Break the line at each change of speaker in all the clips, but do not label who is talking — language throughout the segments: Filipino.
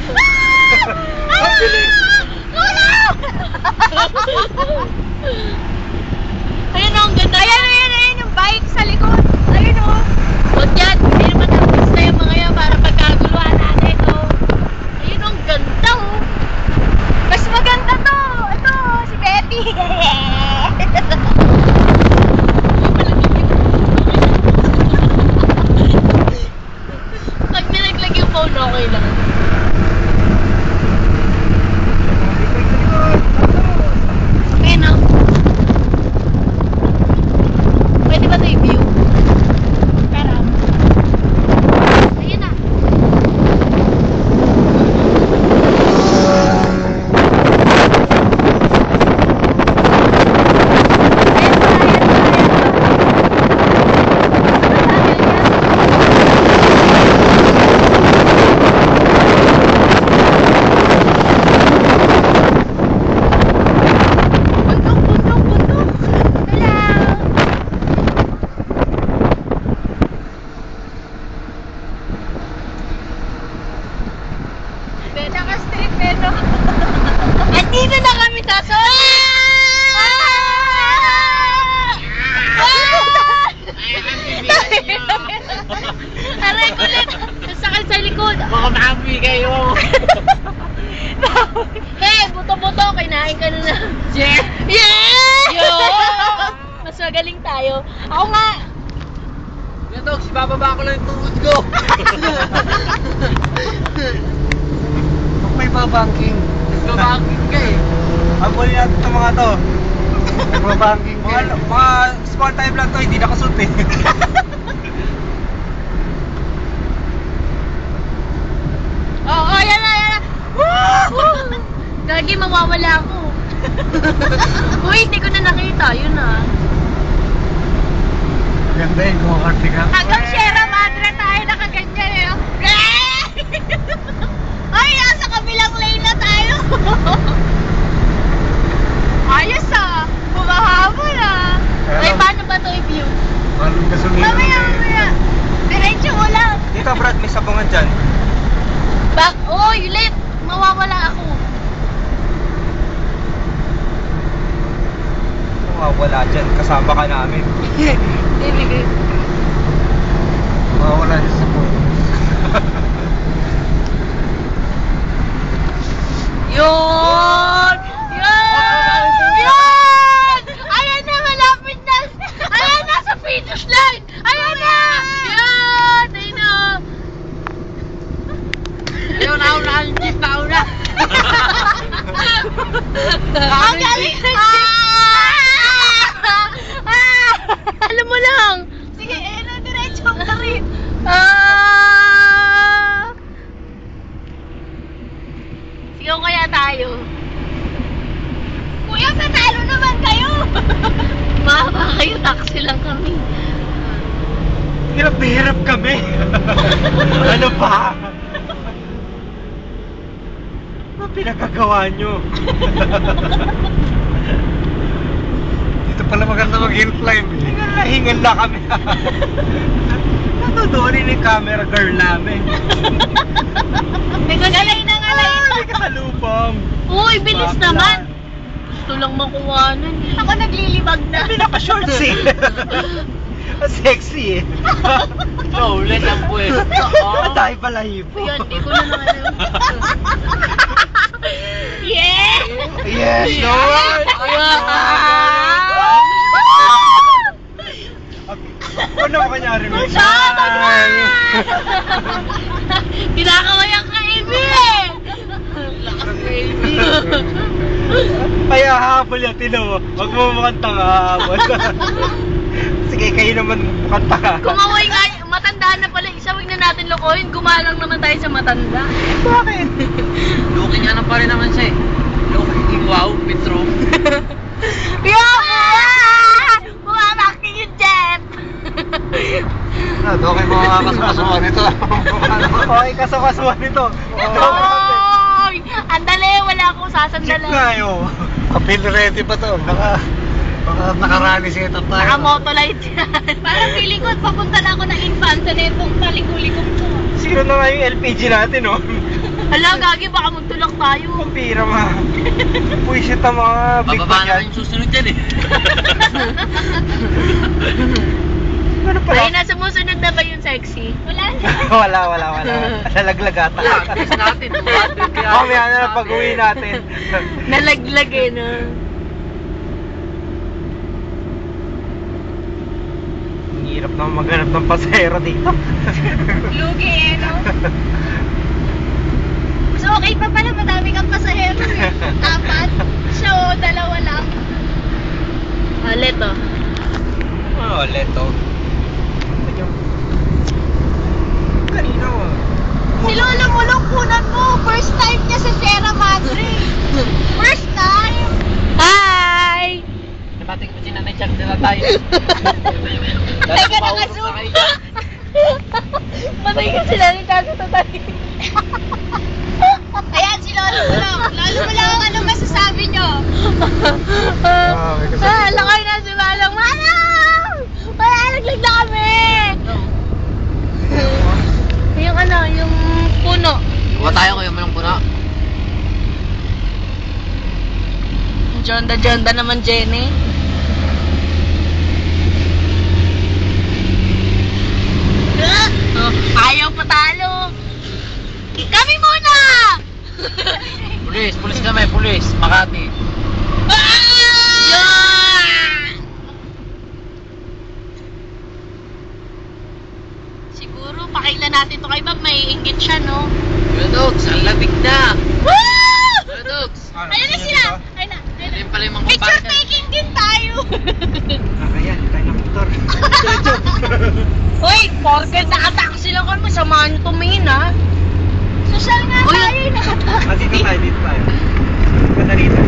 Ang bilis!
Tulong! Ayun o, ang ganda. Ayan yung bike sa likod. Ayun o. Huwag yan. Hindi naman ang na yung mga yan para pagkaguluhan natin o. Ayun o, ang ganda o. Mas maganda to. Ito, si Betty. Pag nilaglag yung phone, okay lang. Ayun o. Pwede ba ito i-view? Pero, ayun na. Tsaka street pero andito na kami taso. Aray kulit. Sakal sa likod.
Baka maamoy kayo.
Hey, buto-buto. Kinain ka na na.
Yeah!
Yeah! Yo! Mas magaling tayo. Ako nga.
Ito, bababa ko lang yung tuhod ko. May babangking. Babangking ka eh. Habulin natin itong mga to. May babangking ka eh. Mga small time lang to, hindi nakasult eh.
Oo, yan na, yan na. Woo! Gagi, mawawala ako. Uy, hindi ko na nakita. Yun na.
Ganda yung kumakarte ka.
Hanggang Sierra Madre tayo nakaganyan eh. Ay, nasa kabilang lane na tayo. Ayos ah. Bumahabol ah. Ay, paano ba ito i-view?
Malong gasolina.
Mamaya. Diretso mo lang.
Dito Brad, may sabungan dyan.
Oy, late. Mawawala ako.
Mawawala dyan, kasama ka namin.
Hindi.
Mawawala dyan sa phone.
Yun! Yun! Ayan na, malapit na. Ayan na, sa finish line. Ayan na! Yun! Ayun na.
Ayun, nauna, jeep na una.
Ang galing na alam mo lang. Sige, na diretso ka rin. Sigaw kaya tayo. Kuya, natalo naman kayo. Baka kayo, taxi lang kami.
Hirap na hirap kami. Ano ba? Ano pinagkagawa nyo? Dito pala maganda mag-in-climb eh. Hingal na kami. Natutunin yung camera girl namin.
Naglalay na nga lang.
Hindi ka kalupang.
Uy, bilis
Bakla.
naman. Gusto lang makuhanan eh. Ako naglilibag na.
Pinaka-shorts eh. Sexy eh. Ulit ang pwesto. Tayo pala hipo.
Ayan, di ko na alam. Yeah!
Yes, Lord! Ano mo kanyari mo?
Masyadog na! Kinakaway ang kaimi eh! Lakas kaimi.
Kaya habol yan, tino mo. Huwag mo makanta ka habol. Sige, kayo naman makanta ka.
Kumaway nga, matanda na pala. Isa, huwag na natin lokohin. Gumalang naman tayo sa matanda.
Bakit?
Looking nga pa rin naman siya eh. Looking, wow, Petro.
Yan! Bumamakti yung jet!
Okay, mga kasukasuan nito. Okay, kasukasuan nito.
Oy! Andali, wala akong
Jeep
sasandali.
na yun. Appeal ready pa to. Baka nakarally siya ito tayo.
Naka-motolight yan. Parang feeling ko, papunta na ako ng infanta na itong talikuli ko.
Sino na nga yung LPG natin, oh?
Hala, gagi, baka magtulak tayo.
Pampira ma. Puwisit ang mga big
Bababa
man
naman
yan.
yung susunod dyan eh.
Ano pala?
Ay, nasa musunod na ba yung sexy? Wala na.
wala. Nalaglag ata.
Bilis natin.
Mamaya na lang pag-uwi natin.
Nalaglag eh, no?
Ang hirap na maghanap ng pasahero dito.
Lugi eh, no? So, okay pa pala, madami kang pasahero eh. 4. So, 2 lang. Ulit, oh.
Oh, leto. Kanina mo.
Si Lolo Mulong punan mo. First time niya sa Sierra Madre. First time. Hi!
Nabating ko si Nanay Jack na tayo.
Teka, naka-zoom. Patay ka sila ni Tago tayo. Ayan si Lolo Mulong. Lolo Mulong, ano masasabi niyo? Lakay na si Lolo Mulong! Malalaglag na kami! Yung ano, yung puno.
Kuha tayo kayo manong puno.
Jonda naman, Jenny. Oh, ayaw patalo. Kami muna!
Pulis kami, pulis. Makati.
Siguro, pakinggan natin to kay Bob. May inggit siya, no?
Dogs, ang lamig na.
Woo!
Dogs.
Ayun na sila! Ayun na!
Ayun pala yung mga
Picture
kumparkan.
taking din tayo!
Ayan, tayo ng motor.
Hoy, porket nakataksi lang kami, samahan nyo tumingin, ha? Social nga
Uy!
tayo, nakataksi.
Dito tayo. Ganda rito.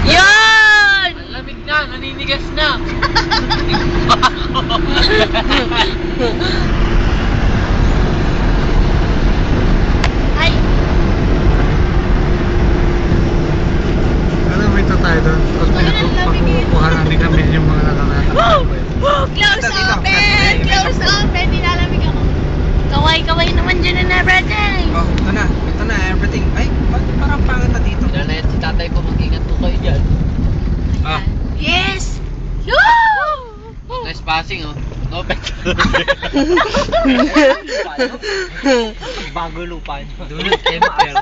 Yan!
Ang lamig na, naninigas na.
Ay,
Alam mo, ito tayo doon. Tapos
Ayun, ang lamig eh.
kukuha namin kami yung mga nakakatawa.
close
Dito,
open! Close open! Nilalamig ako. Kaway naman dyan na brother.
Oh, ito na, everything. Ay, parang pangit na dito.
Dahil na yan si tatay ko, mag-ingat po kayo dyan.
Ah.
Yes! Woo!
Nice passing oh. Open.
Bago lupa nyo.
Doon, enter.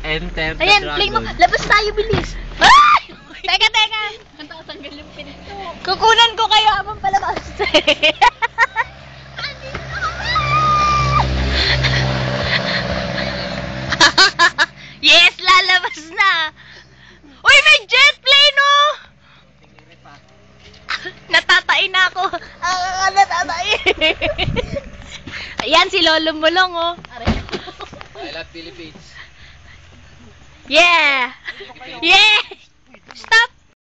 Enter the
Ayan,
dragon.
play mo. Labas tayo, bilis. Ay! Teka. Tatanggal yung pinto. Kukunan ko kayo habang palabas. Yes, lalabas na. Uy, may jet plane, oh! Natatain na ako. Natatain. Ayan, si Lolo Mulong, oh.
I love Philippines.
Yeah! Yeah! Stop!